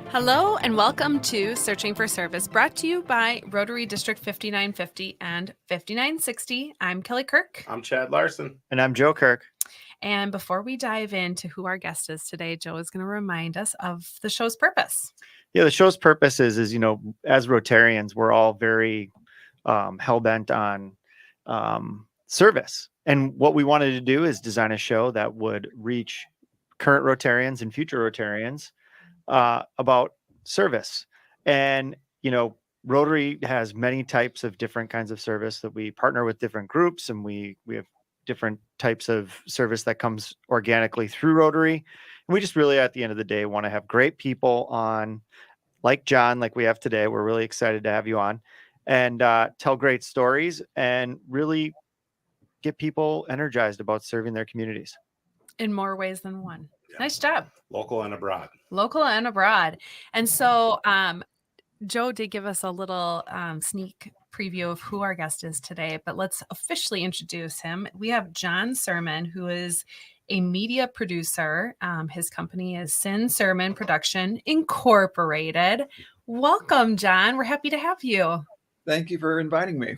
Hello and welcome to Searching for Service, brought to you by Rotary District 5950 and 5960. I'm Kelly Kirk. I'm Chad Larson. And I'm Joe Kirk. And before we dive into who our guest is today, Joe is going to remind us of the show's purpose. Yeah, the show's purpose is as Rotarians, we're all very hell-bent on service. And what we wanted to do is design a show that would reach current Rotarians and future Rotarians about service. And, Rotary has many types of different kinds of service that we partner with different groups, and we have different types of service that comes organically through Rotary. And we just really, at the end of the day, want to have great people on, like John, like we have today. We're really excited to have you on, and tell great stories and really get people energized about serving their communities. In more ways than one. Yeah. Nice job. Local and abroad. And so Joe did give us a little sneak preview of who our guest is today, but let's officially introduce him. We have Jon Cermin, who is a media producer. His company is Cermin Production Incorporated. Welcome, Jon. We're happy to have you. Thank you for inviting me.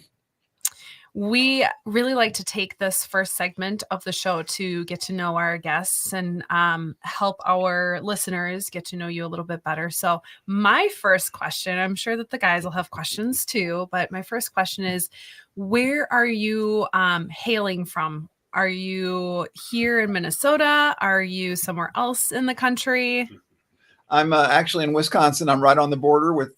We really like to take this first segment of the show to get to know our guests and help our listeners get to know you a little bit better. So my first question, I'm sure that the guys will have questions too, but my first question is, where are you hailing from? Are you here in Minnesota? Are you somewhere else in the country? I'm actually in Wisconsin. I'm right on the border with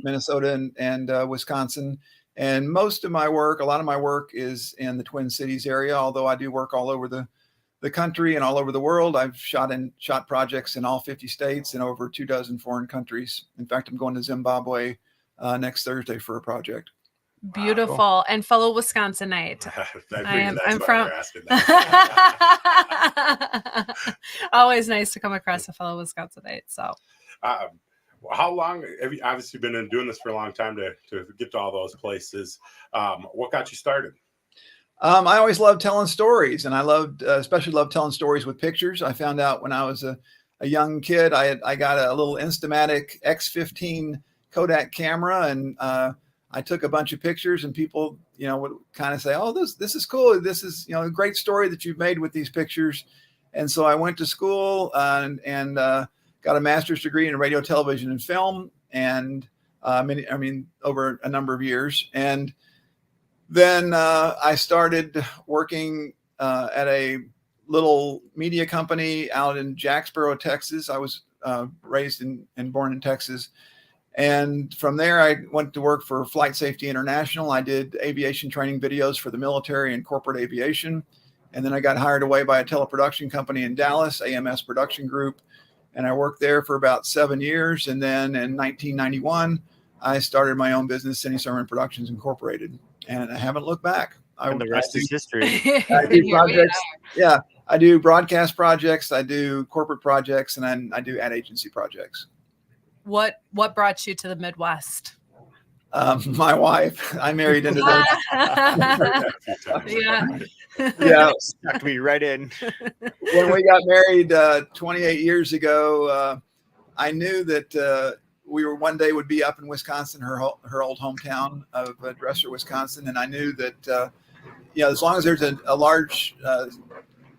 Minnesota and Wisconsin. And most of my work, a lot of my work is in the Twin Cities area, although I do work all over the country and all over the world. I've shot projects in all 50 states and over 24 foreign countries. In fact, I'm going to Zimbabwe next Thursday for a project. Beautiful. Wow. And fellow Wisconsinite. I'm from. Always nice to come across a fellow Wisconsinite. So. How long have you obviously been doing this for a long time to get to all those places? What got you started? I always loved telling stories, and I especially loved telling stories with pictures. I found out when I was a young kid, I got a little Instamatic X15 Kodak camera, and I took a bunch of pictures, and people, would kind of say, "Oh, this is cool. This is, a great story that you've made with these pictures." And so I went to school and got a master's degree in radio, television, and film, and over a number of years. And then I started working at a little media company out in Jacksboro, Texas. I was raised and born in Texas. And from there, I went to work for Flight Safety International. I did aviation training videos for the military and corporate aviation. And then I got hired away by a teleproduction company in Dallas, AMS Production Group. And I worked there for about 7 years. And then in 1991, I started my own business, Cermin Productions Incorporated. And I haven't looked back. And the rest is history. I do projects. Yeah, I do broadcast projects. I do corporate projects. And then I do ad agency projects. What brought you to the Midwest? My wife. I married into that. Yeah, sucked me right in. When we got married 28 years ago, I knew that we were one day would be up in Wisconsin, her old hometown of Dresser, Wisconsin, and I knew that as long as there's a large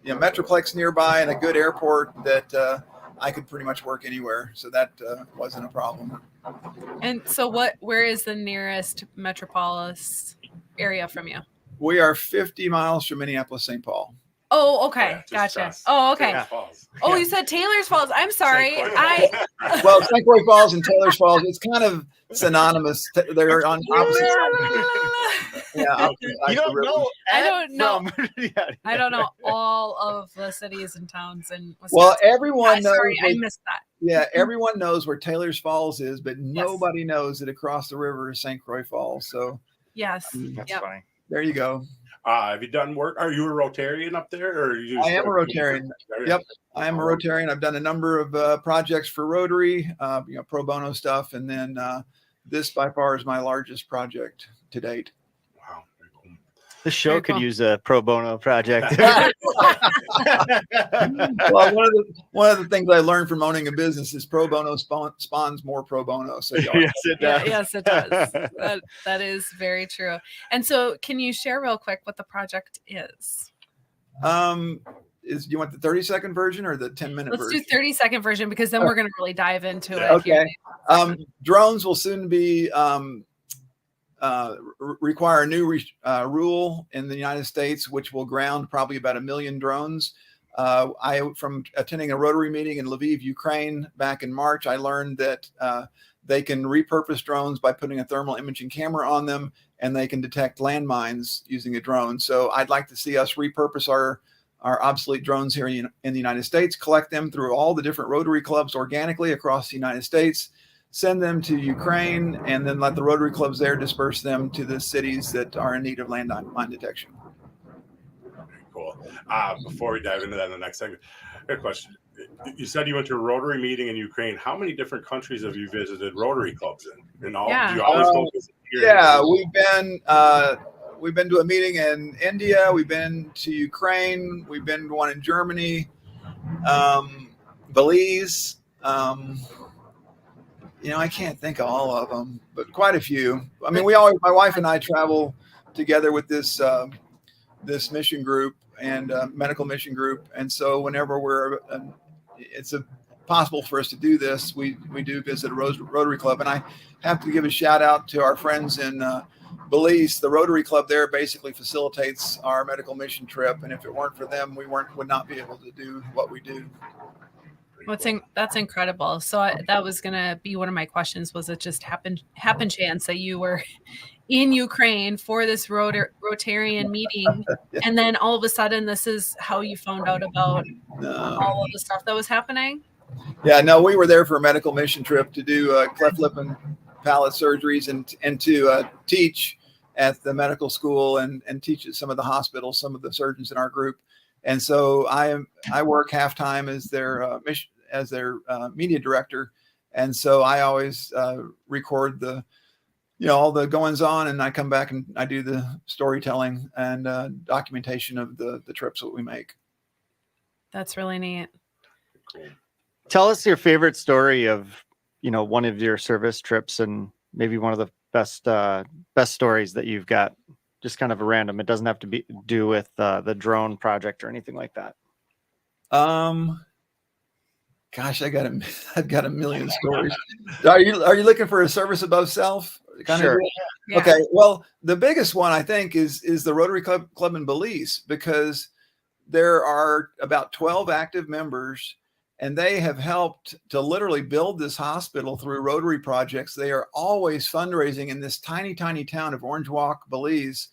metroplex nearby and a good airport, that I could pretty much work anywhere. So that wasn't a problem. And so where is the nearest metropolis area from you? We are 50 miles from Minneapolis, St. Paul. Oh, okay. Gotcha. Oh, okay. Yeah. Oh, you said Taylor's Falls. I'm sorry. Well, St. Croix Falls and Taylor's Falls, it's kind of synonymous. They're on opposite sides. Yeah, you don't know. I don't know. I don't know all of the cities and towns in Wisconsin. Well, everyone knows. Sorry, I missed that. Yeah, everyone knows where Taylor's Falls is, but nobody knows that across the river is St. Croix Falls. So yes, that's funny. There you go. Have you done work? Are you a Rotarian up there? Or I am a Rotarian. Yep, I am a Rotarian. I've done a number of projects for Rotary, pro bono stuff. And then this by far is my largest project to date. Wow. The show Very could cool. use a pro bono project. Well, one of the things I learned from owning a business is pro bono spawns more pro bono. So you always Yes, it Yeah, does. yes, it does. That is very true. And so, can you share real quick what the project is? You want the 30-second version or the 10-minute Let's version? do 30-second version, because then we're going to really dive into it. Okay. Here. Drones will soon be require a new rule in the United States, which will ground probably about 1 million drones. From attending a Rotary meeting in Lviv, Ukraine back in March, I learned that they can repurpose drones by putting a thermal imaging camera on them, and they can detect landmines using a drone. So I'd like to see us repurpose our obsolete drones here in the United States, collect them through all the different Rotary clubs organically across the United States, send them to Ukraine, and then let the Rotary clubs there disperse them to the cities that are in need of landmine detection. Cool. Before we dive into that in the next segment, a question. You said you went to a Rotary meeting in Ukraine. How many different countries have you visited Rotary clubs in? And all, do you always go visit here? Yeah, we've been to a meeting in India. We've been to Ukraine. We've been to one in Germany, Belize. I can't think of all of them, but quite a few. I mean, my wife and I travel together with this mission group and medical mission group, and so whenever it's possible for us to do this, we do visit a Rotary club. And I have to give a shout out to our friends in Belize. The Rotary club there basically facilitates our medical mission trip, and if it weren't for them, we would not be able to do what we do. That's incredible. So that was going to be one of my questions. Was it just happen chance that you were in Ukraine for this Rotarian meeting, and then all of a sudden this is how you found out about all of the stuff that was happening? Yeah, no, we were there for a medical mission trip to do cleft lip and palate surgeries and to teach at the medical school and teach at some of the hospitals, some of the surgeons in our group. And so I work half-time as their media director. And so I always record all the goings on, and I come back and I do the storytelling and documentation of the trips that we make. That's really neat. Cool. Tell us your favorite story of, one of your service trips, and maybe one of the best stories that you've got. Just kind of a random. It doesn't have to do with the drone project or anything like that. Gosh, I've got a million stories. Are you looking for a service above self? Sure. Yeah. Okay. Well, the biggest one I think is the Rotary Club in Belize, because there are about 12 active members, and they have helped to literally build this hospital through Rotary projects. They are always fundraising in this tiny, tiny town of Orange Walk, Belize.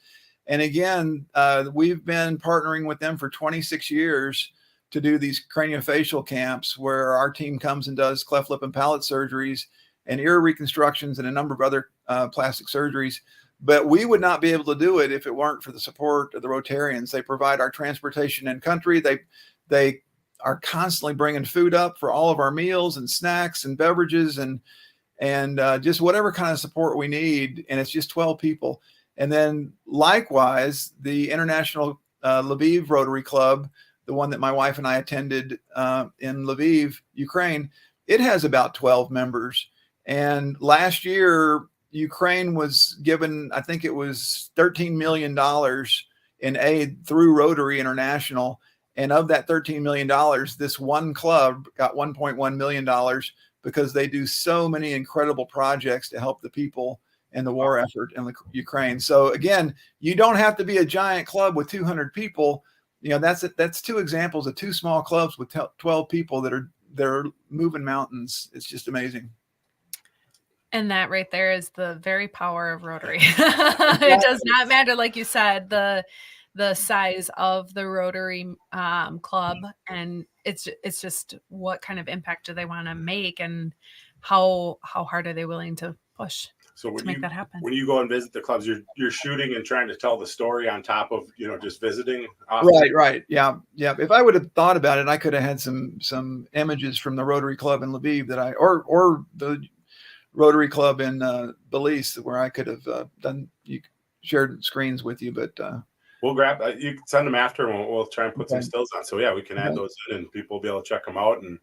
And again, we've been partnering with them for 26 years to do these craniofacial camps where our team comes and does cleft lip and palate surgeries and ear reconstructions and a number of other plastic surgeries. But we would not be able to do it if it weren't for the support of the Rotarians. They provide our transportation in country. They are constantly bringing food up for all of our meals and snacks and beverages and just whatever kind of support we need. And it's just 12 people. And then likewise, the International Lviv Rotary Club, the one that my wife and I attended in Lviv, Ukraine, it has about 12 members. And last year, Ukraine was given, I think it was $13 million in aid through Rotary International. And of that $13 million, this one club got $1.1 million because they do so many incredible projects to help the people in the war effort in the Ukraine. So again, you don't have to be a giant club with 200 people. That's two examples of two small clubs with 12 people that are moving mountains. It's just amazing. And that right there is the very power of Rotary. It does not matter, like you said, the size of the Rotary club, and it's just what kind of impact do they want to make, and how hard are they willing to push to make that happen. When you go and visit the clubs, you're shooting and trying to tell the story on top of just visiting often. Right. Yeah. If I would have thought about it, I could have had some images from the Rotary Club in Lviv or the Rotary Club in Belize, where I could have shared screens with you, but we'll grab. You can send them after, and we'll try and put some stills on. So yeah, we can add those in, and people will be able to check them out. And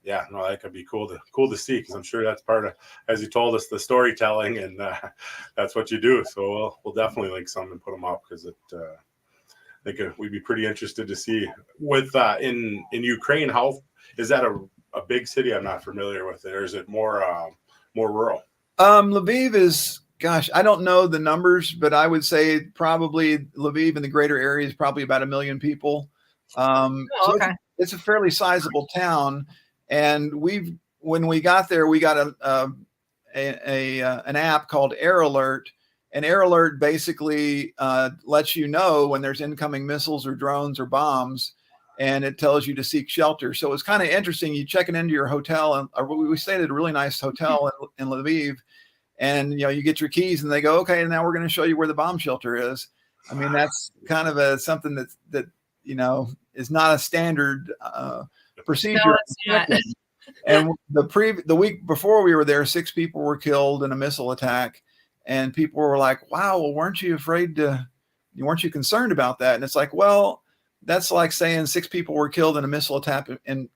yeah, no, that could be cool to see, because I'm sure that's part of, as you told us, the storytelling, and that's what you do. So we'll definitely link some and put them up, because I think we'd be pretty interested to see with in Ukraine. How is that a big city? I'm not familiar with it, or is it more rural? Lviv is, gosh, I don't know the numbers, but I would say probably Lviv in the greater area is probably about 1 million people. So it's a fairly sizable town. And when we got there, we got an app called Air Alert, and Air Alert basically lets you know when there's incoming missiles or drones or bombs, and it tells you to seek shelter. So it's kind of interesting. You check it into your hotel, and we stayed at a really nice hotel in Lviv, and you get your keys, and they go, okay, now we're going to show you where the bomb shelter is. I mean, that's kind of something that is not a standard procedure. No, and the week before we were there, 6 people were killed in a missile attack, and people were like, wow, well, weren't you concerned about that? And it's like, well, that's like saying 6 people were killed in a missile attack in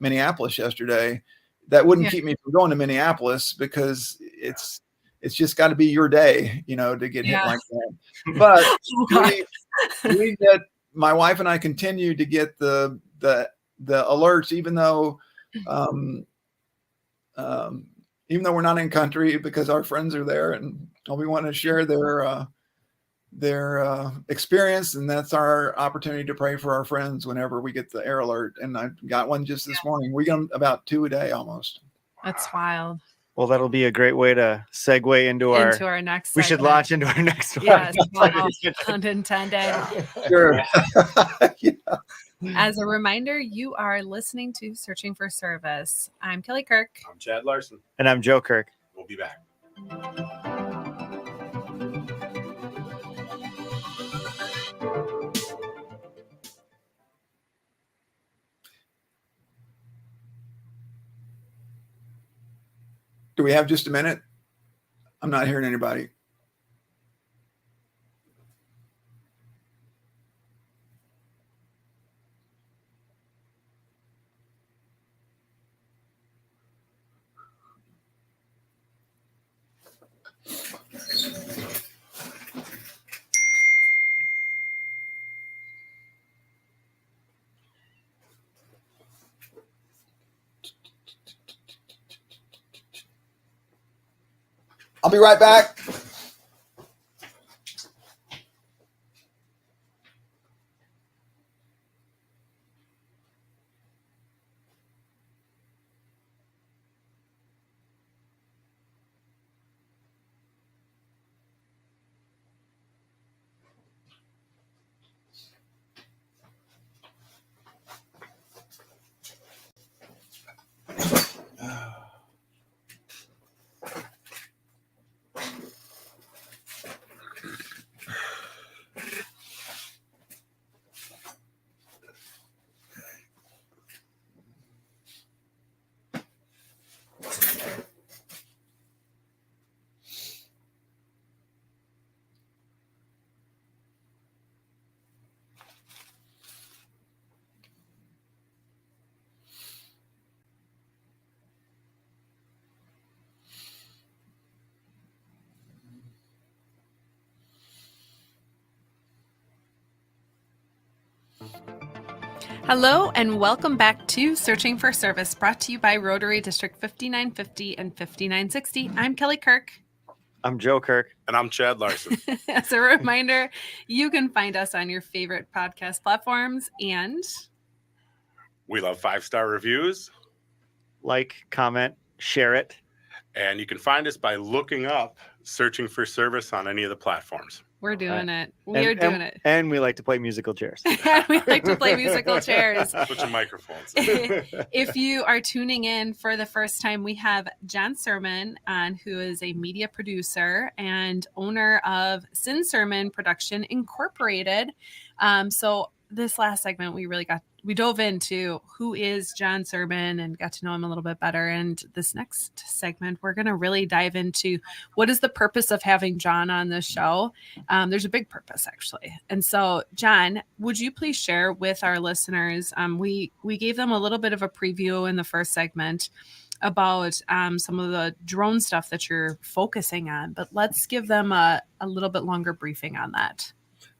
Minneapolis yesterday. That wouldn't keep me from going to Minneapolis, because it's just got to be your day, to get hit like that. But we get, my wife and I continue to get the alerts, even though we're not in country, because our friends are there, and we want to share their experience, and that's our opportunity to pray for our friends whenever we get the Air Alert. And I got one just this morning. We get about 2 a day almost. That's wild. Well, that'll be a great way to segue into our next segment. We should launch into our next one. Yes, unintended. Sure. As a reminder, you are listening to Searching for Service. I'm Kelly Kirk. I'm Chad Larson. And I'm Joe Kirk. We'll be back. Do we have just a minute? I'm not hearing anybody. I'll be right back. Hello and welcome back to Searching for Service, brought to you by Rotary District 5950 and 5960. I'm Kelly Kirk. I'm Joe Kirk. And I'm Chad Larson. As a reminder, you can find us on your favorite podcast platforms, and we love 5-star reviews. Like, comment, share it. And you can find us by looking up Searching for Service on any of the platforms. We're doing it. We're doing it. And we like to play musical chairs. We like to play musical chairs. Switch microphones. If you are tuning in for the first time, we have Jon Cermin on, who is a media producer and owner of Jon Cermin Production Incorporated. So this last segment, we really got dove into who is Jon Cermin and got to know him a little bit better. And this next segment, we're going to really dive into what is the purpose of having Jon on this show. There's a big purpose, actually. And so, Jon, would you please share with our listeners? We gave them a little bit of a preview in the first segment about some of the drone stuff that you're focusing on, but let's give them a little bit longer briefing on that.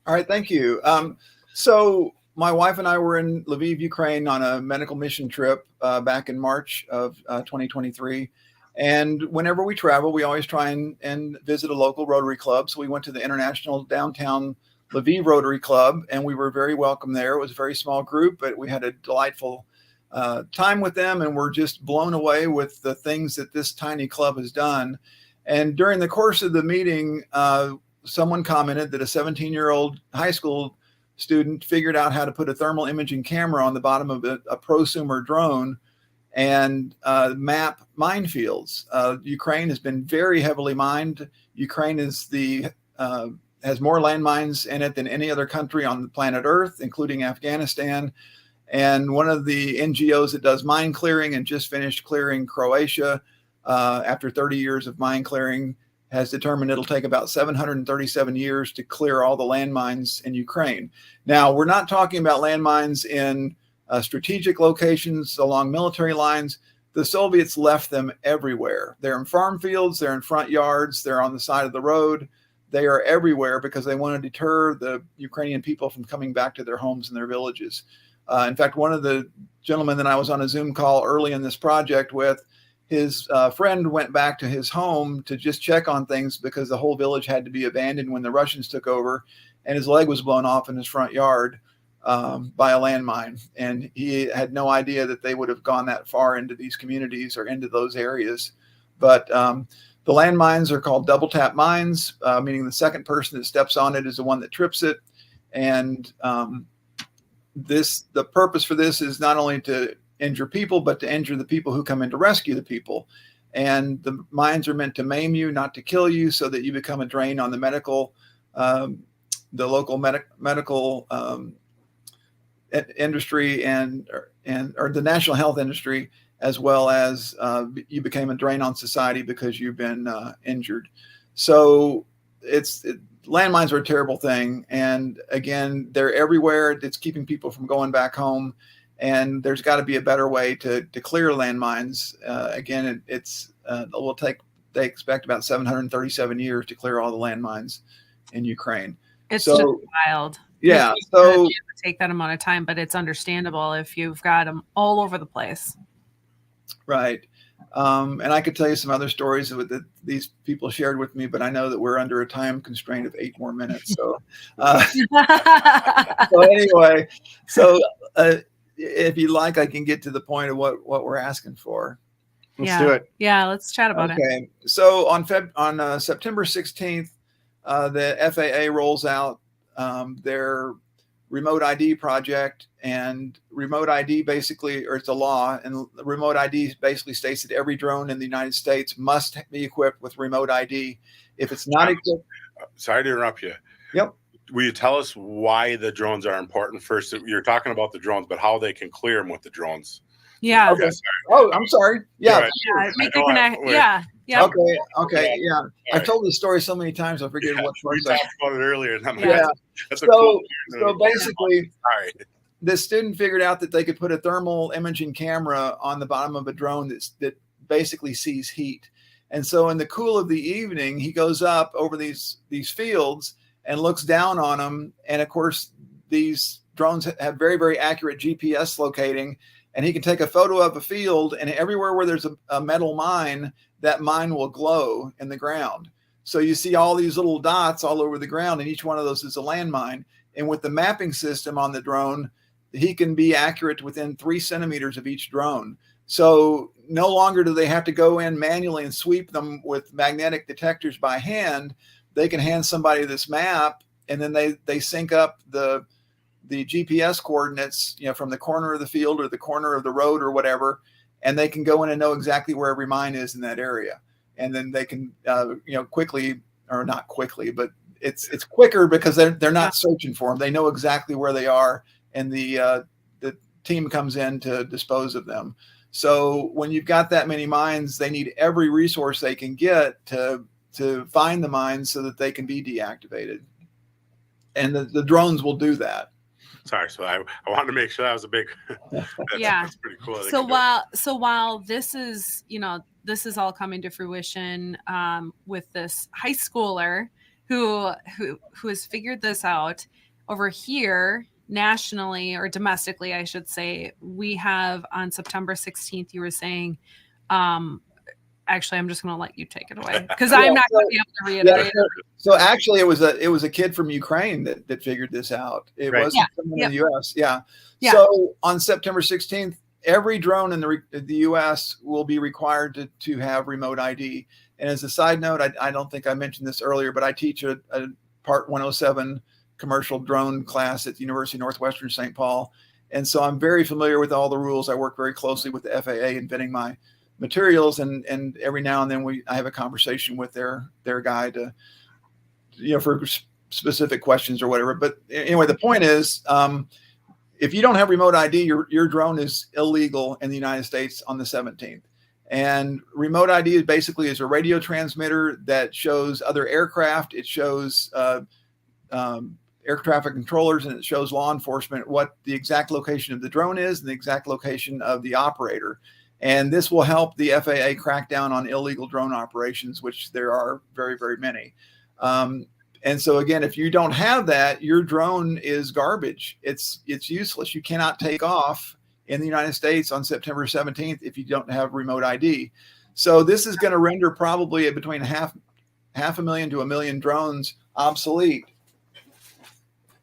All right, thank you. So my wife and I were in Lviv, Ukraine on a medical mission trip back in March of 2023. And whenever we travel, we always try and visit a local Rotary club. So we went to the International Downtown Lviv Rotary Club, and we were very welcome there. It was a very small group, but we had a delightful time with them, and we're just blown away with the things that this tiny club has done. And during the course of the meeting, someone commented that a 17-year-old high school student figured out how to put a thermal imaging camera on the bottom of a prosumer drone and map minefields. Ukraine has been very heavily mined. Ukraine is has more landmines in it than any other country on the planet Earth, including Afghanistan. And one of the NGOs that does mine clearing and just finished clearing Croatia after 30 years of mine clearing has determined it'll take about 737 years to clear all the landmines in Ukraine. Now, we're not talking about landmines in strategic locations along military lines. The Soviets left them everywhere. They're in farm fields, they're in front yards, they're on the side of the road. They are everywhere because they want to deter the Ukrainian people from coming back to their homes and their villages. In fact, one of the gentlemen that I was on a Zoom call early in this project with, his friend went back to his home to just check on things because the whole village had to be abandoned when the Russians took over, and his leg was blown off in his front yard by a landmine. And he had no idea that they would have gone that far into these communities or into those areas. But the landmines are called double tap mines, meaning the second person that steps on it is the one that trips it. And the purpose for this is not only to injure people, but to injure the people who come in to rescue the people. And the mines are meant to maim you, not to kill you, so that you become a drain on the medical, the local medical industry or the national health industry, as well as you became a drain on society because you've been injured. So landmines are a terrible thing. And again, they're everywhere. It's keeping people from going back home. And there's got to be a better way to clear landmines. Again, they expect about 737 years to clear all the landmines in Ukraine. It's just wild. Yeah. So take that amount of time, but it's understandable if you've got them all over the place. Right. And I could tell you some other stories that these people shared with me, but I know that we're under a time constraint of 8 more minutes. So, so anyway, if you like, I can get to the point of what we're asking for. Let's do it. Yeah, let's chat about it. Okay. So on September 16th, the FAA rolls out their remote ID project, and remote ID it's a law, and remote ID basically states that every drone in the United States must be equipped with remote ID. If it's not equipped. Sorry to interrupt you. Yep. Will you tell us why the drones are important first? You're talking about the drones, but how they can clear them with the drones. Yeah. Okay. Oh, I'm sorry. Yeah. Make the connect. Yeah. Yeah. Okay. Yeah. I've told this story so many times I forget what we talked about it earlier. That's so basically, this student figured out that they could put a thermal imaging camera on the bottom of a drone that basically sees heat. And so in the cool of the evening, he goes up over these fields and looks down on them. And of course, these drones have very, very accurate GPS locating, and he can take a photo of a field, and everywhere where there's a metal mine, that mine will glow in the ground. So you see all these little dots all over the ground, and each one of those is a landmine. And with the mapping system on the drone, he can be accurate within 3 centimeters of each drone. So no longer do they have to go in manually and sweep them with magnetic detectors by hand. They can hand somebody this map, and then they sync up the GPS coordinates, from the corner of the field or the corner of the road or whatever, and they can go in and know exactly where every mine is in that area. And then they can, quickly, or not quickly, but it's quicker because they're not searching for them. They know exactly where they are, and the team comes in to dispose of them. So when you've got that many mines, they need every resource they can get to find the mines so that they can be deactivated. And the drones will do that. Sorry, so I wanted to make sure that was a big. That's pretty cool. So while this is, this is all coming to fruition with this high schooler who has figured this out over here nationally, or domestically, I should say, we have on September 16th, you were saying, actually, I'm just going to let you take it away because I'm not going to be able to reiterate. So actually, it was a kid from Ukraine that figured this out. It wasn't someone in the U.S. Yeah. So on September 16th, every drone in the U.S. will be required to have remote ID. And as a side note, I don't think I mentioned this earlier, but I teach a Part 107 commercial drone class at the University of Northwestern St. Paul. And so I'm very familiar with all the rules. I work very closely with the FAA in vetting my materials, and every now and then I have a conversation with their guy to, for specific questions or whatever. But anyway, the point is, if you don't have remote ID, your drone is illegal in the United States on the 17th. And remote ID is a radio transmitter that shows other aircraft. It shows air traffic controllers, and it shows law enforcement what the exact location of the drone is and the exact location of the operator. And this will help the FAA crack down on illegal drone operations, which there are very, very many. And so again, if you don't have that, your drone is garbage. It's useless. You cannot take off in the United States on September 17th if you don't have remote ID. So this is going to render probably between half a million to 1 million drones obsolete.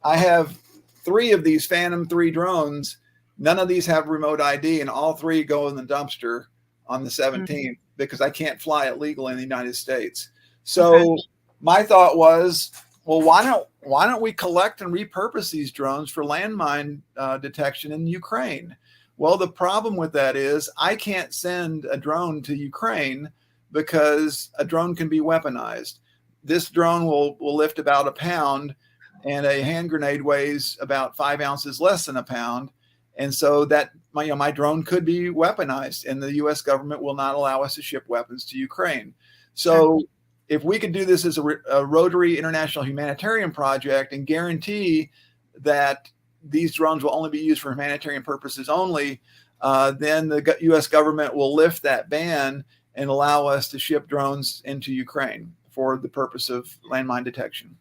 I have 3 of these Phantom 3 drones. None of these have remote ID, and all 3 go in the dumpster on the 17th because I can't fly it legal in the United States. So my thought was, well, why don't we collect and repurpose these drones for landmine detection in Ukraine? Well, the problem with that is I can't send a drone to Ukraine because a drone can be weaponized. This drone will lift about a pound, and a hand grenade weighs about 5 ounces less than a pound. And so that my drone could be weaponized, and the U.S. government will not allow us to ship weapons to Ukraine. So if we could do this as a Rotary International Humanitarian project and guarantee that these drones will only be used for humanitarian purposes only, then the U.S. government will lift that ban and allow us to ship drones into Ukraine for the purpose of landmine detection.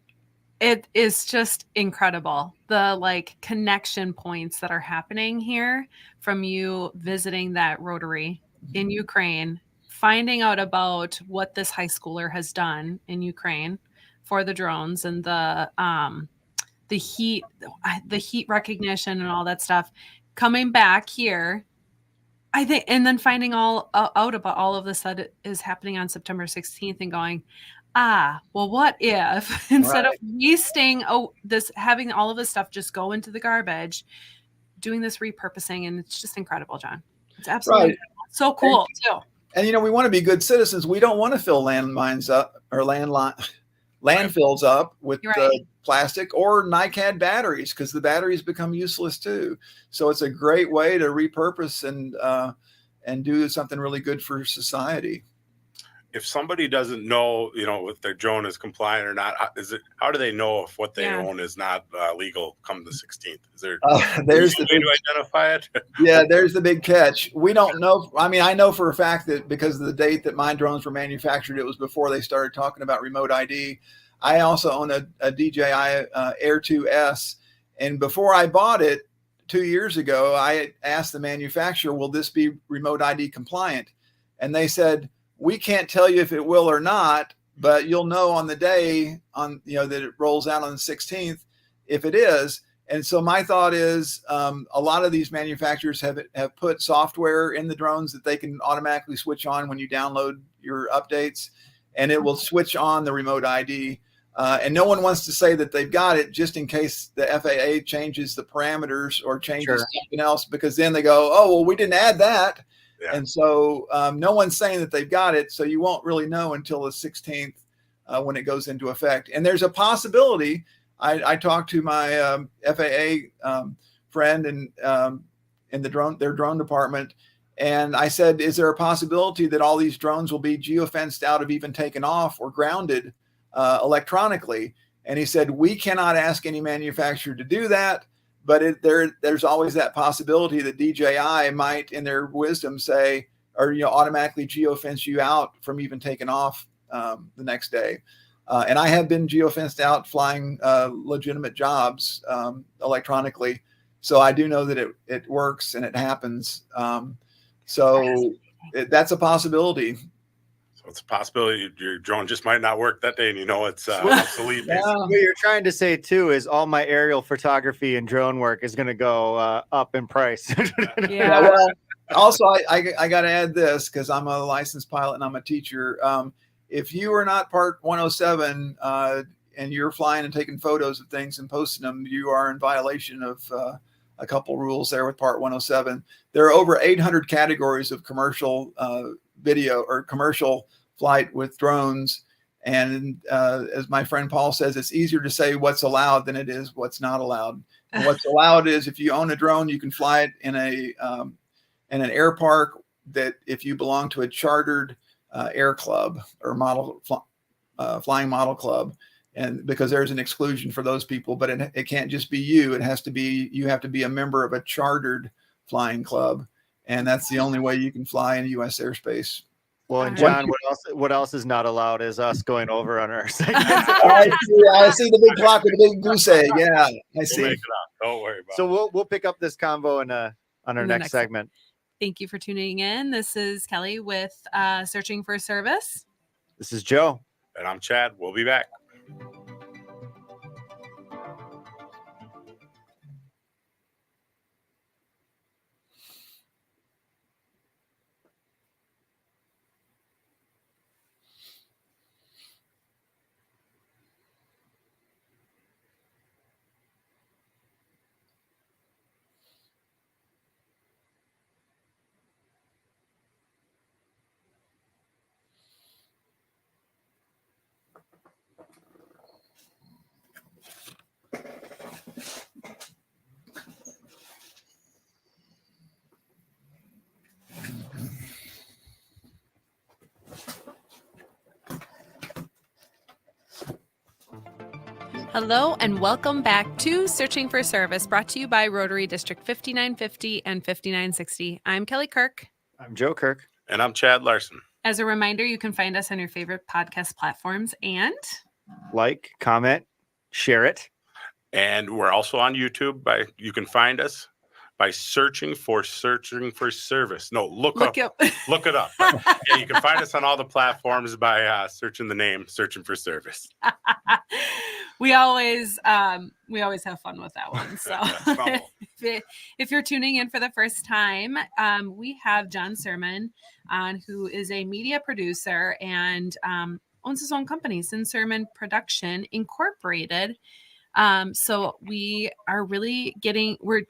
It is just incredible, the connection points that are happening here from you visiting that Rotary in Ukraine, finding out about what this high schooler has done in Ukraine for the drones and the heat recognition and all that stuff, coming back here, I think, and then finding out about all of this that is happening on September 16th and going, well, what if instead of wasting having all of this stuff just go into the garbage, doing this repurposing? And it's just incredible, John. It's absolutely incredible. So cool too. And we want to be good citizens. We don't want to fill landmines up or landfills up with plastic or NiCad batteries, because the batteries become useless too. So it's a great way to repurpose and do something really good for society. If somebody doesn't know, if their drone is compliant or not, how do they know if what they own is not legal come the 16th? Is there there's the way to identify it? Yeah, there's the big catch. We don't know. I mean, I know for a fact that because of the date that my drones were manufactured, it was before they started talking about remote ID. I also own a DJI Air 2S, and before I bought it 2 years ago, I asked the manufacturer, "Will this be remote ID compliant?" And they said, "We can't tell you if it will or not, but you'll know on the day that it rolls out on the 16th if it is." And so my thought is a lot of these manufacturers have put software in the drones that they can automatically switch on when you download your updates, and it will switch on the remote ID. And no one wants to say that they've got it just in case the FAA changes the parameters or changes something else, because then they go, "Oh, well, we didn't add that." Yeah. And so no one's saying that they've got it. So you won't really know until the 16th when it goes into effect. And there's a possibility. I talked to my FAA friend, and in their drone department. And I said, is there a possibility that all these drones will be geofenced out of even taken off or grounded electronically? And he said, we cannot ask any manufacturer to do that, but there's always that possibility that DJI might, in their wisdom, say, or automatically geofence you out from even taking off the next day. And I have been geofenced out flying legitimate jobs electronically, so I do know that it works and it happens. So that's a possibility. So it's a possibility your drone just might not work that day, and it's obsolete. Yeah. What you're trying to say too is all my aerial photography and drone work is going to go up in price. Yeah. Well, also I got to add this, because I'm a licensed pilot and I'm a teacher. If you are not Part 107 and you're flying and taking photos of things and posting them, you are in violation of a couple rules there with Part 107. There are over 800 categories of commercial video or commercial flight with drones. And as my friend Paul says, it's easier to say what's allowed than it is what's not allowed. And what's allowed is if you own a drone, you can fly it in an air park, that if you belong to a chartered air club or flying model club, and because there's an exclusion for those people, but it can't just be you. You have to be a member of a chartered flying club, and that's the only way you can fly in U.S. airspace. Well, and John, what else is not allowed is us going over on our segment. I see the big clock with the big goose egg. Yeah, I see. We'll make it up. Don't worry about it. So we'll pick up this convo on our next segment. Thank you for tuning in. This is Kelly with Searching for Service. This is Joe. And I'm Chad. We'll be back. Hello and welcome back to Searching for Service, brought to you by Rotary District 5950 and 5960. I'm Kelly Kirk. I'm Joe Kirk. And I'm Chad Larson. As a reminder, you can find us on your favorite podcast platforms and like, comment, share it. And we're also on YouTube. You can find us by searching for Service. No, look it up. Yeah, you can find us on all the platforms by searching the name Searching for Service. We always have fun with that one. So if you're tuning in for the first time, we have Jon Cermin on, who is a media producer and owns his own company, Cermin Production Incorporated. So we are really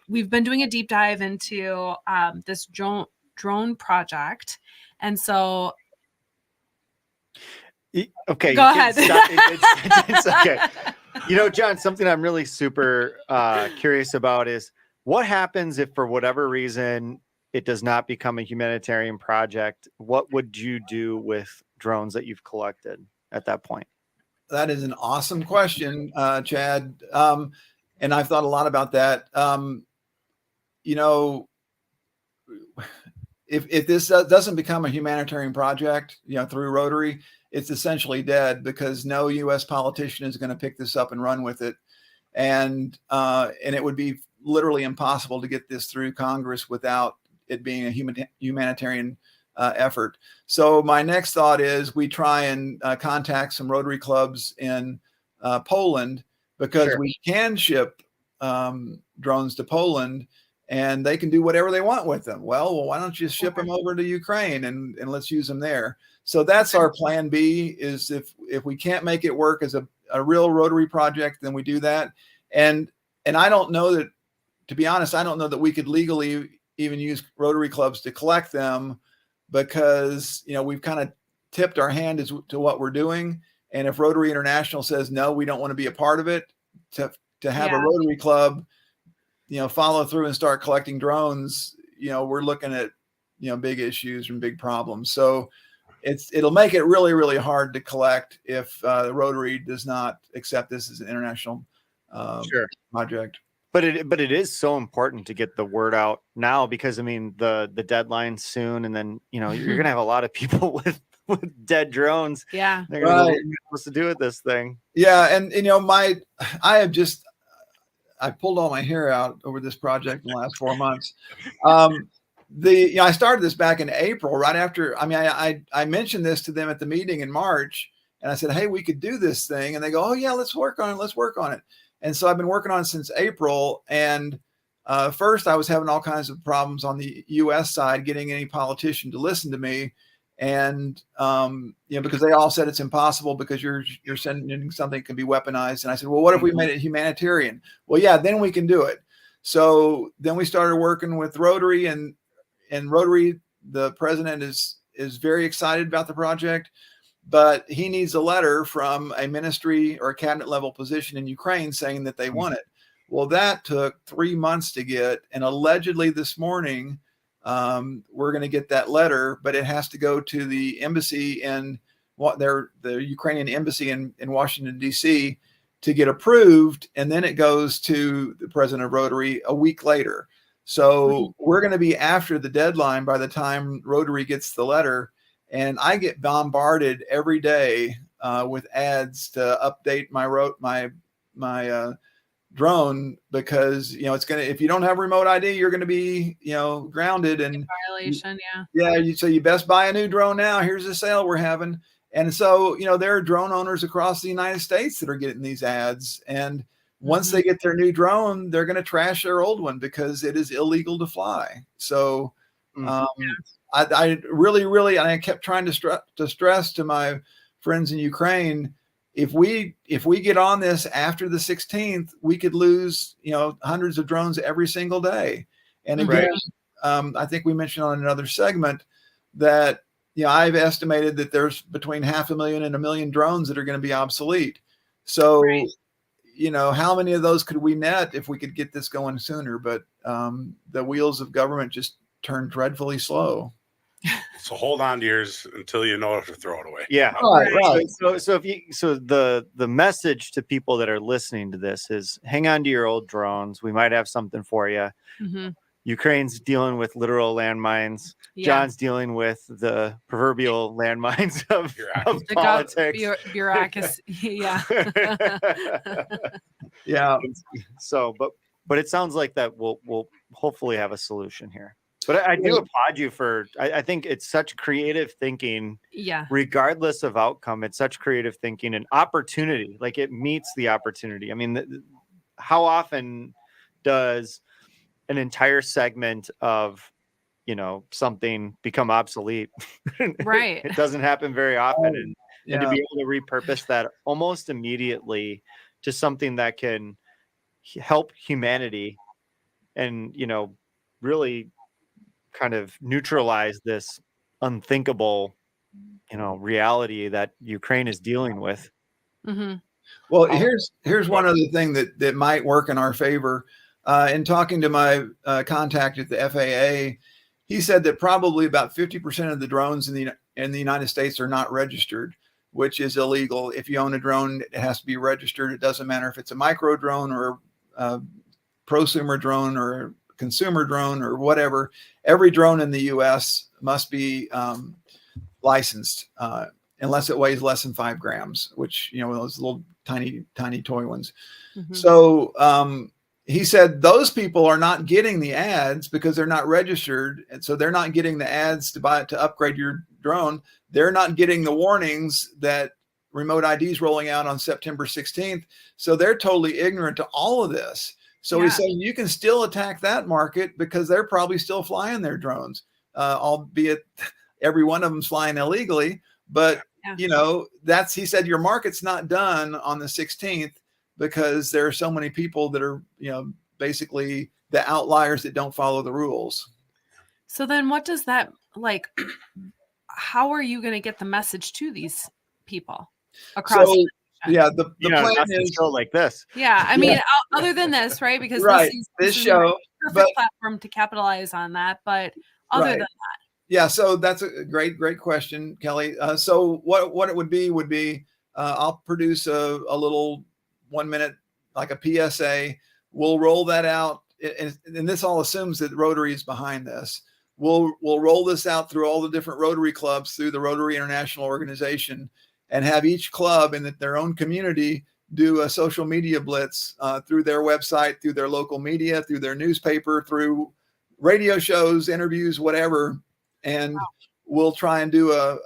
we've been doing a deep dive into this drone project. And so okay, go ahead. It's okay. John, something I'm really super curious about is what happens if, for whatever reason, it does not become a humanitarian project. What would you do with drones that you've collected at that point? That is an awesome question, Chad. And I've thought a lot about that. If this doesn't become a humanitarian project, through Rotary, it's essentially dead, because no U.S. politician is going to pick this up and run with it. And it would be literally impossible to get this through Congress without it being a humanitarian effort. So my next thought is we try and contact some Rotary clubs in Poland, because we can ship drones to Poland and they can do whatever they want with them. Well, why don't you ship them over to Ukraine and let's use them there? So that's our plan B, is if we can't make it work as a real Rotary project, then we do that. And I don't know that, to be honest, I don't know that we could legally even use Rotary clubs to collect them, because we've kind of tipped our hand as to what we're doing. And if Rotary International says no, we don't want to be a part of it, to have a Rotary club follow through and start collecting drones, we're looking at, big issues and big problems. So it'll make it really, really hard to collect if the Rotary does not accept this as an international project. But it is so important to get the word out now, because I mean the deadline's soon, and then you're gonna have a lot of people with dead drones. Yeah, they're gonna know what you're supposed to do with this thing. Yeah, and I pulled all my hair out over this project in the last 4 months. I started this back in April, right after. I mean, I mentioned this to them at the meeting in March, and I said, "Hey, we could do this thing," and they go, "Oh yeah, let's work on it. Let's work on it." And so I've been working on it since April. And first, I was having all kinds of problems on the U.S. side getting any politician to listen to me, and because they all said it's impossible because you're sending something that can be weaponized. And I said, well, what if we made it humanitarian? Well, yeah, then we can do it. So then we started working with Rotary, and Rotary, the president is very excited about the project, but he needs a letter from a ministry or a cabinet level position in Ukraine saying that they want it. Well, that took 3 months to get, and allegedly this morning we're going to get that letter, but it has to go to the embassy in the Ukrainian embassy in Washington, D.C. to get approved. And then it goes to the president of Rotary a week later. So we're going to be after the deadline by the time Rotary gets the letter. And I get bombarded every day with ads to update my drone, because it's gonna, if you don't have remote ID, you're gonna be grounded and violation. So you best buy a new drone now. Here's a sale we're having. And so there are drone owners across the United States that are getting these ads, and once they get their new drone, they're going to trash their old one because it is illegal to fly. So I really, and I kept trying to stress to my friends in Ukraine, if we get on this after the 16th, we could lose, hundreds of drones every single day. And again, I think we mentioned on another segment that, I've estimated that there's between 500,000 and 1 million drones that are going to be obsolete. So, how many of those could we net if we could get this going sooner? But the wheels of government just turn dreadfully slow. So hold on to yours until you know if to throw it away. Yeah. Right. So the message to people that are listening to this is, hang on to your old drones. We might have something for you. Ukraine's dealing with literal landmines. John's dealing with the proverbial landmines of politics. Bureaucracy. Yeah. So, but it sounds like that we'll hopefully have a solution here. But I do applaud you for, I think it's such creative thinking. Yeah. Regardless of outcome, it's such creative thinking and opportunity. Like, it meets the opportunity. I mean, how often does an entire segment of, something become obsolete? Right. It doesn't happen very often. And to be able to repurpose that almost immediately to something that can help humanity and, really kind of neutralize this unthinkable, reality that Ukraine is dealing with. Well, here's one other thing that might work in our favor. In talking to my contact at the FAA, he said that probably about 50% of the drones in the United States are not registered, which is illegal. If you own a drone, it has to be registered. It doesn't matter if it's a micro drone or a prosumer drone or consumer drone or whatever. Every drone in the U.S. must be licensed unless it weighs less than 5 grams, which, those little tiny toy ones. So he said those people are not getting the ads because they're not registered. And so they're not getting the ads to upgrade your drone. They're not getting the warnings that remote ID is rolling out on September 16th. So they're totally ignorant to all of this. So he's saying you can still attack that market because they're probably still flying their drones, albeit every one of them's flying illegally. But, he said your market's not done on the 16th because there are so many people that are, basically the outliers that don't follow the rules. So then what does that, how are you going to get the message to these people across the Yeah, the plan not is a show like this. Yeah, I mean, other than this, right? Because right. this is show, a perfect platform to capitalize on that. But other than that, yeah. So that's a great question, Kelly. So what it would be I'll produce a little 1 minute, like a PSA. We'll roll that out, and this all assumes that Rotary is behind this. We'll roll this out through all the different Rotary clubs, through the Rotary International Organization, and have each club in their own community do a social media blitz through their website, through their local media, through their newspaper, through radio shows, interviews, whatever. And we'll try and do a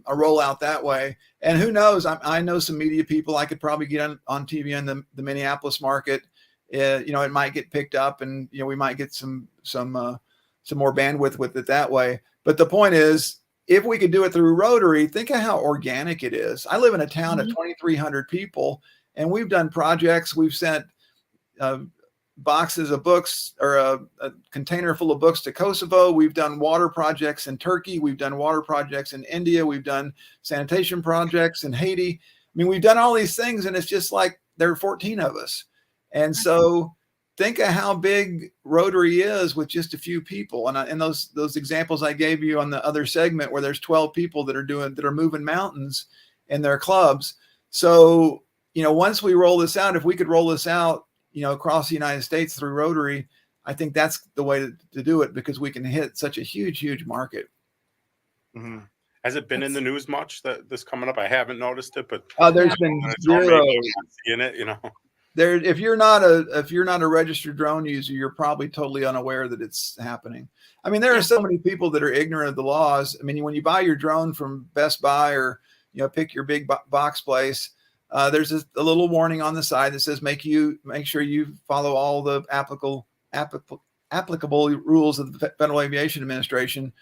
rollout that way. And who knows? I know some media people. I could probably get on TV in the Minneapolis market. It might get picked up, and we might get some more bandwidth with it that way. But the point is, if we could do it through Rotary, think of how organic it is. I live in a town of 2,300 people, and we've done projects. We've sent boxes of books, or a container full of books, to Kosovo. We've done water projects in Turkey. We've done water projects in India. We've done sanitation projects in Haiti. I mean, we've done all these things, and it's just like there are 14 of us. And so think of how big Rotary is with just a few people. And those examples I gave you on the other segment, where there's 12 people that are moving mountains in their clubs. So, once we roll this out, if we could roll this out, across the United States through Rotary, I think that's the way to do it, because we can hit such a huge market. Mm-hmm. Has it been in the news much, that this coming up? I haven't noticed it, but there's been zero in it, There, if you're not a registered drone user, you're probably totally unaware that it's happening. I mean, there are so many people that are ignorant of the laws. I mean, when you buy your drone from Best Buy, or pick your big box place, there's a little warning on the side that says make sure you follow all the applicable rules of the Federal Aviation Administration.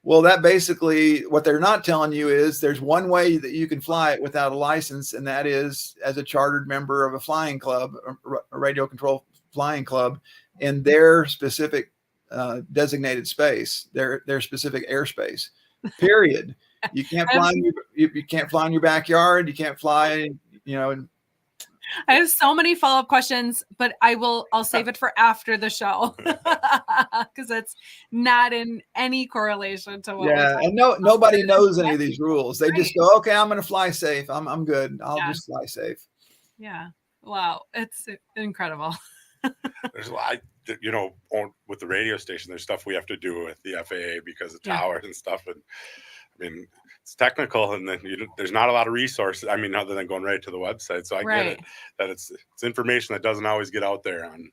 Well, that basically, what they're not telling you is there's one way that you can fly it without a license, and that is as a chartered member of a flying club, a radio control flying club, in their specific designated space, their specific airspace. Period. You can't fly. You can't fly in your backyard. You can't fly. I have so many follow-up questions, but I'll save it for after the show, because it's not in any correlation to what we're talking about. And nobody knows any of these rules. They just go, okay, I'm going to fly safe. I'm good. I'll just fly safe. Yeah. Wow. It's incredible. There's a lot, with the radio station, there's stuff we have to do with the FAA because of towers and stuff. And I mean, it's technical, and then there's not a lot of resources. I mean, other than going right to the website. So I get it, that it's information that doesn't always get out there on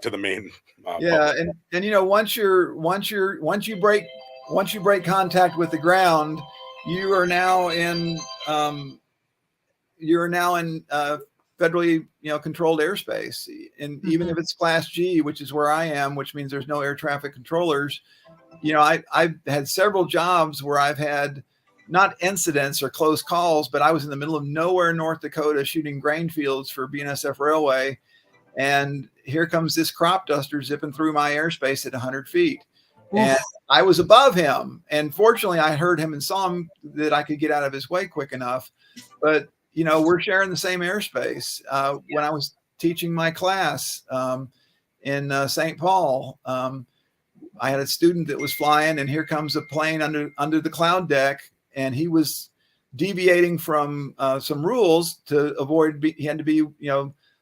to the main. Public. And once you break contact with the ground, you are now in federally controlled airspace. And even if it's Class G, which is where I am, which means there's no air traffic controllers. I've had several jobs where I've had not incidents or close calls, but I was in the middle of nowhere in North Dakota shooting grain fields for BNSF Railway. And here comes this crop duster zipping through my airspace at 100 feet. Oof. And I was above him. And fortunately, I heard him and saw him that I could get out of his way quick enough. But, we're sharing the same airspace. When I was teaching my class in St. Paul, I had a student that was flying, and here comes a plane under the cloud deck, and he was deviating from some rules to avoid. He had to be,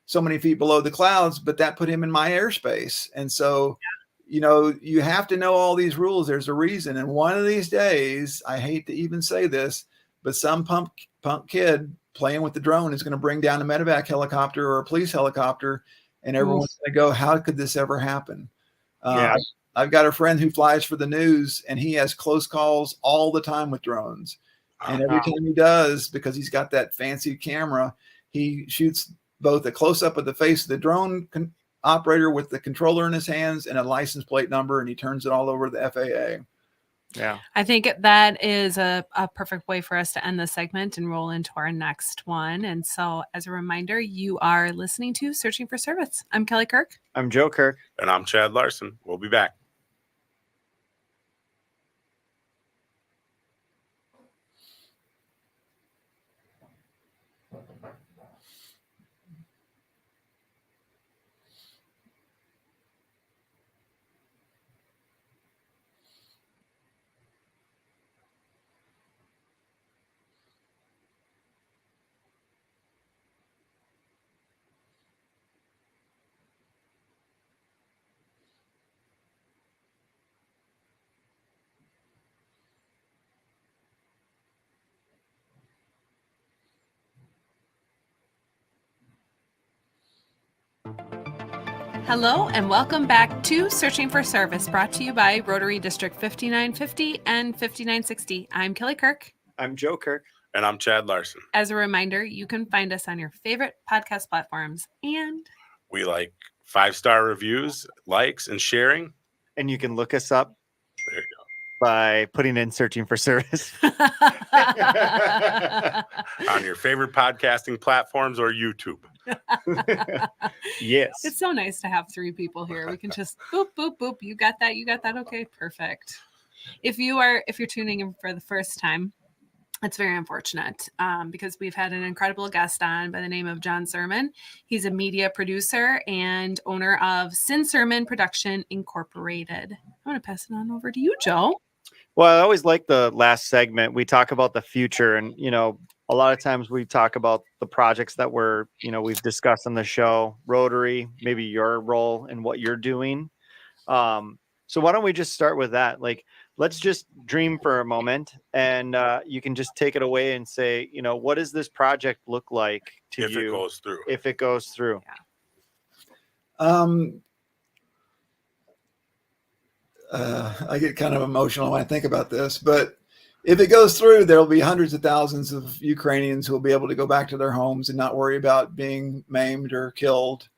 so many feet below the clouds, but that put him in my airspace. And so, you have to know all these rules. There's a reason. And one of these days, I hate to even say this, but some punk kid playing with the drone is going to bring down a medevac helicopter or a police helicopter, and everyone's going to go, how could this ever happen? I've got a friend who flies for the news, and he has close calls all the time with drones. And every time he does, because he's got that fancy camera, he shoots both a close-up of the face of the drone operator with the controller in his hands and a license plate number, and he turns it all over to the FAA. Yeah. I think that is a perfect way for us to end this segment and roll into our next one. And so, as a reminder, you are listening to Searching for Service. I'm Kelly Kirk. I'm Joe Kirk. And I'm Chad Larson. We'll be back. Hello and welcome back to Searching for Service, brought to you by Rotary District 5950 and 5960. I'm Kelly Kirk. I'm Joe Kirk. And I'm Chad Larson. As a reminder, you can find us on your favorite podcast platforms, and we like 5-star reviews, likes, and sharing. And you can look us up. There you go. By putting in Searching for Service. On your favorite podcasting platforms or YouTube. Yes. It's so nice to have 3 people here. We can just boop, boop, boop. You got that. You got that. Okay, perfect. If you're tuning in for the first time, it's very unfortunate because we've had an incredible guest on by the name of Jon Cermin. He's a media producer and owner of Sin Cermin Production Incorporated. I want to pass it on over to you, Joe. Well, I always like the last segment. We talk about the future, and a lot of times we talk about the projects that we've discussed on the show, Rotary, maybe your role and what you're doing. So why don't we just start with that? Like, let's just dream for a moment, and you can just take it away and say, what does this project look like to you? If it goes through. Yeah. I get kind of emotional when I think about this, but if it goes through, there'll be hundreds of thousands of Ukrainians who will be able to go back to their homes and not worry about being maimed or killed.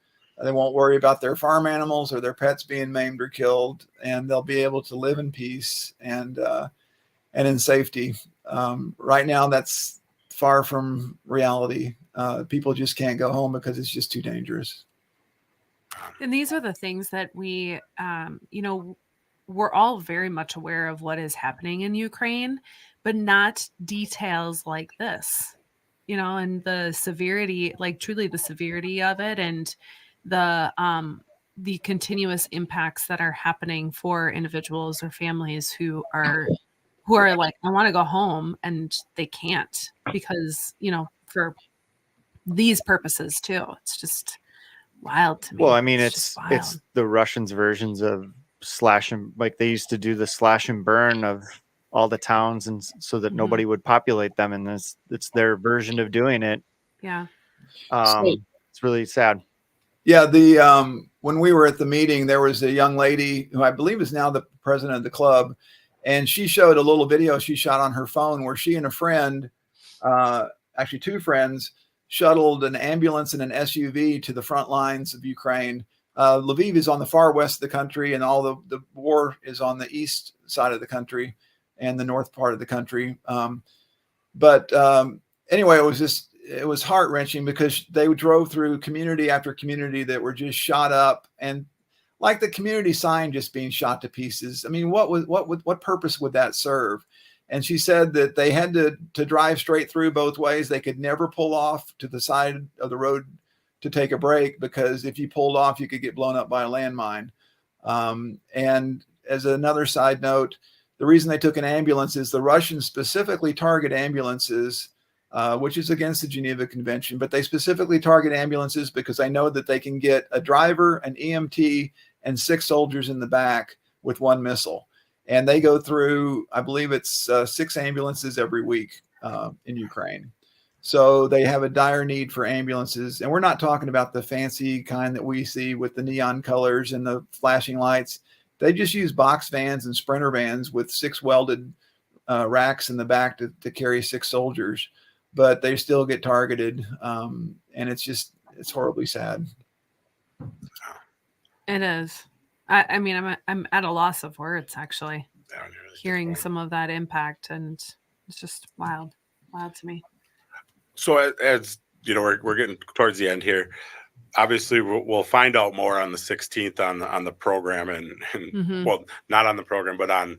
They won't worry about their farm animals or their pets being maimed or killed, and they'll be able to live in peace and in safety. Right now, that's far from reality. People just can't go home because it's just too dangerous. And these are the things that we, we're all very much aware of what is happening in Ukraine, but not details like this, and the severity, like truly the severity of it, and the continuous impacts that are happening for individuals or families who are like, I want to go home, and they can't because, for these purposes too. It's just wild to me. Well, I mean, it's the Russians' versions of slash and, like, they used to do the slash and burn of all the towns, and so that nobody would populate them, and it's their version of doing it. Yeah. It's really sad. Yeah, when we were at the meeting, there was a young lady who I believe is now the president of the club, and she showed a little video she shot on her phone where she and a friend, actually 2 friends, shuttled an ambulance and an SUV to the front lines of Ukraine. Lviv is on the far west of the country, and all the war is on the east side of the country and the north part of the country. Anyway, it was heart-wrenching because they drove through community after community that were just shot up, and like the community sign just being shot to pieces. I mean, what purpose would that serve? And she said that they had to drive straight through both ways. They could never pull off to the side of the road to take a break, because if you pulled off, you could get blown up by a landmine. And as another side note, the reason they took an ambulance is the Russians specifically target ambulances, which is against the Geneva Convention, but they specifically target ambulances because they know that they can get a driver, an EMT, and 6 soldiers in the back with 1 missile. And they go through, I believe it's 6 ambulances every week in Ukraine. So they have a dire need for ambulances. And we're not talking about the fancy kind that we see with the neon colors and the flashing lights. They just use box vans and sprinter vans with 6 welded racks in the back to carry 6 soldiers. But they still get targeted. And it's horribly sad. It is. I mean, I'm at a loss of words, actually, hearing some of that impact, and it's just wild to me. So as you know, we're getting towards the end here. Obviously, we'll find out more on the 16th on the program, and well, not on the program, but on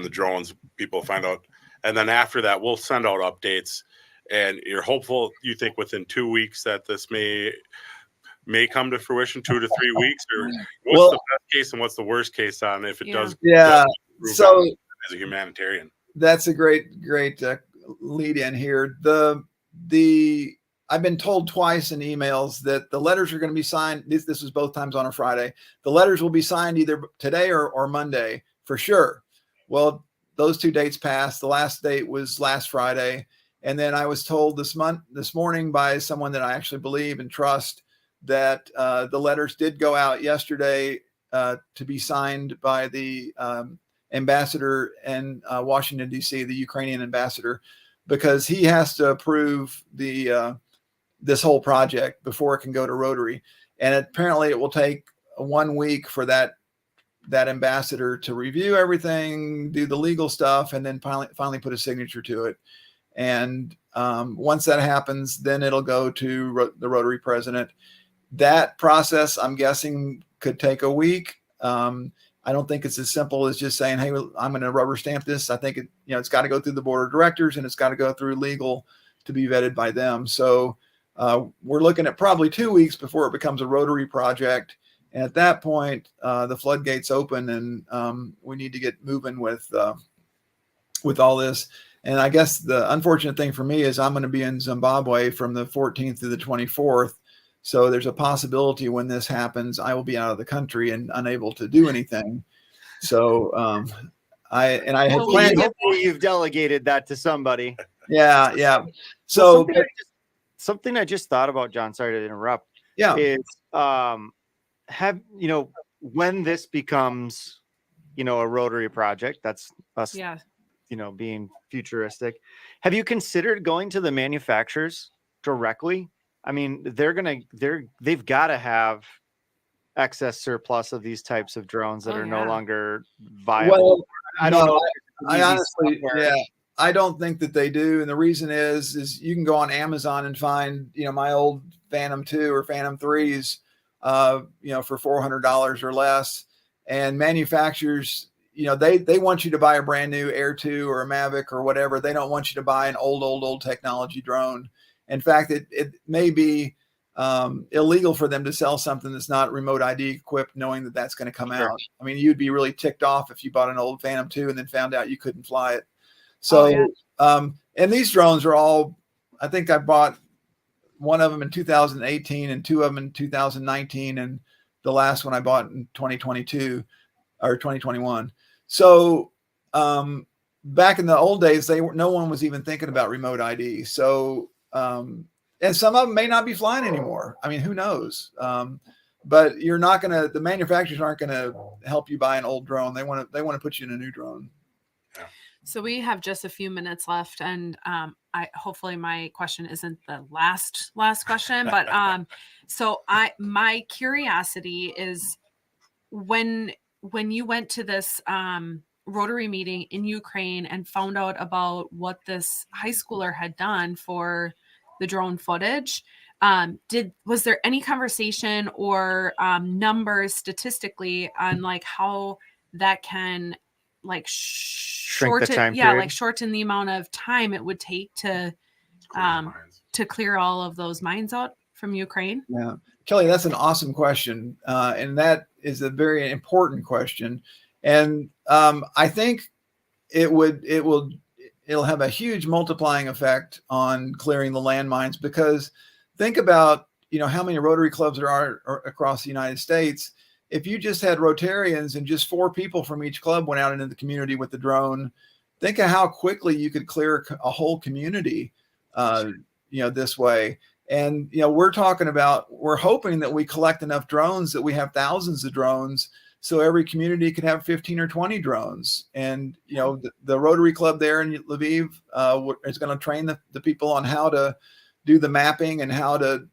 the drones. People find out, and then after that, we'll send out updates. And you're hopeful, you think, within 2 weeks that this may come to fruition, 2 to 3 weeks, or what's the best case and what's the worst case on if it does? Yeah. So as a humanitarian, that's a great lead in here. I've been told twice in emails that the letters are going to be signed. This was both times on a Friday. The letters will be signed either today or Monday for sure. Well, those 2 dates passed. The last date was last Friday. And then I was told this morning by someone that I actually believe and trust that the letters did go out yesterday to be signed by the ambassador in Washington, D.C., the Ukrainian ambassador, because he has to approve this whole project before it can go to Rotary. And apparently it will take 1 week for that ambassador to review everything, do the legal stuff, and then finally put a signature to it. And once that happens, then it'll go to the Rotary president. That process, I'm guessing, could take a week. I don't think it's as simple as just saying, hey, I'm going to rubber stamp this. I think it's got to go through the board of directors, and it's got to go through legal to be vetted by them. So we're looking at probably 2 weeks before it becomes a Rotary project. And at that point, the floodgates open, and we need to get moving with all this. And I guess the unfortunate thing for me is I'm going to be in Zimbabwe from the 14th to the 24th. So there's a possibility when this happens, I will be out of the country and unable to do anything. So I had planned. Hopefully you've delegated that to somebody. Yeah. So something I just thought about, John, sorry to interrupt. Yeah. Is when this becomes, a Rotary project, that's us, being futuristic. Have you considered going to the manufacturers directly? I mean, they've got to have excess surplus of these types of drones that are no longer viable. Well, I don't know. I honestly, I don't think that they do. And the reason is you can go on Amazon and find, my old Phantom 2 or Phantom 3s, for $400 or less. And manufacturers, they want you to buy a brand new Air 2 or a Mavic or whatever. They don't want you to buy an old technology drone. In fact, it may be illegal for them to sell something that's not remote ID equipped, knowing that that's going to come out. I mean, you'd be really ticked off if you bought an old Phantom 2 and then found out you couldn't fly it. So, and these drones are all, I think I bought one of them in 2018 and two of them in 2019. And the last one I bought in 2022 or 2021. So, back in the old days, no one was even thinking about remote ID. So, and some of them may not be flying anymore. I mean, who knows? But the manufacturers aren't going to help you buy an old drone. They want to put you in a new drone. So we have just a few minutes left, and hopefully my question isn't the last question, but my curiosity is when you went to this Rotary meeting in Ukraine and found out about what this high schooler had done for the drone footage, was there any conversation or numbers statistically on how that can shorten the amount of time it would take to clear all of those mines out from Ukraine? Yeah, Kelly, that's an awesome question, and that is a very important question. And I think it'll have a huge multiplying effect on clearing the landmines, because think about, how many Rotary clubs there are across the United States. If you just had Rotarians and just 4 people from each club went out into the community with the drone, think of how quickly you could clear a whole community, this way. And, we're hoping that we collect enough drones that we have thousands of drones, so every community could have 15 or 20 drones. And, the Rotary Club there in Lviv is going to train the people on how to do the mapping and how to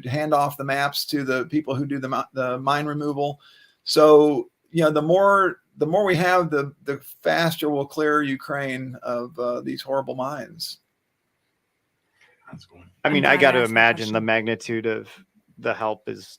hand off the maps to the people who do the mine removal. So, the more we have, the faster we'll clear Ukraine of these horrible mines. That's cool. I mean, I got to imagine the magnitude of the help is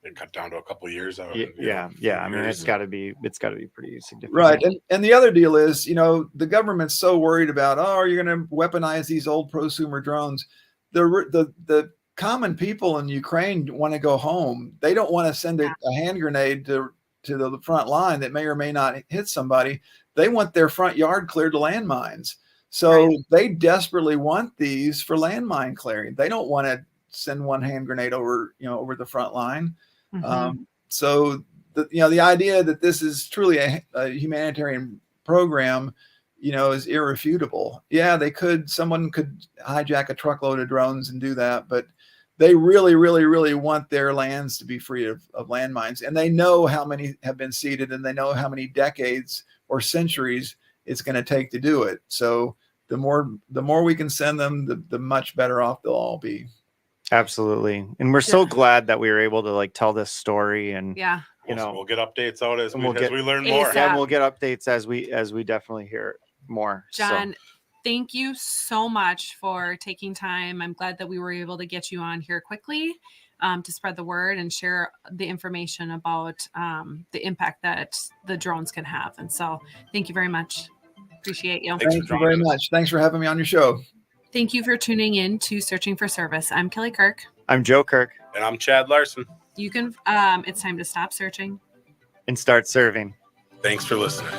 it cut down to a couple of years. I mean, it's got to be pretty significant. Right. And the other deal is, the government's so worried about, you're going to weaponize these old prosumer drones. The common people in Ukraine want to go home. They don't want to send a hand grenade to the front line that may or may not hit somebody. They want their front yard cleared to landmines. So they desperately want these for landmine clearing. They don't want to send one hand grenade over the front line. Mm-hmm. So the idea that this is truly a humanitarian program, is irrefutable. Yeah, someone could hijack a truckload of drones and do that, but they really, really, really want their lands to be free of landmines. And they know how many have been seeded, and they know how many decades or centuries it's going to take to do it. So the more we can send them, the much better off they'll all be. Absolutely. And we're so glad that we were able to like tell this story, and you know, we'll get updates out as we learn ASAP. more. Yeah, and we'll get updates as we definitely hear more. John, thank you so much for taking time. I'm glad that we were able to get you on here quickly to spread the word and share the information about the impact that the drones can have. And so thank you very much. Appreciate you. Thank you very much. Thanks for having me on your show. Thank you for tuning in to Searching for Service. I'm Kelly Kirk. I'm Joe Kirk. And I'm Chad Larson. You can, it's time to stop searching and start serving. Thanks for listening.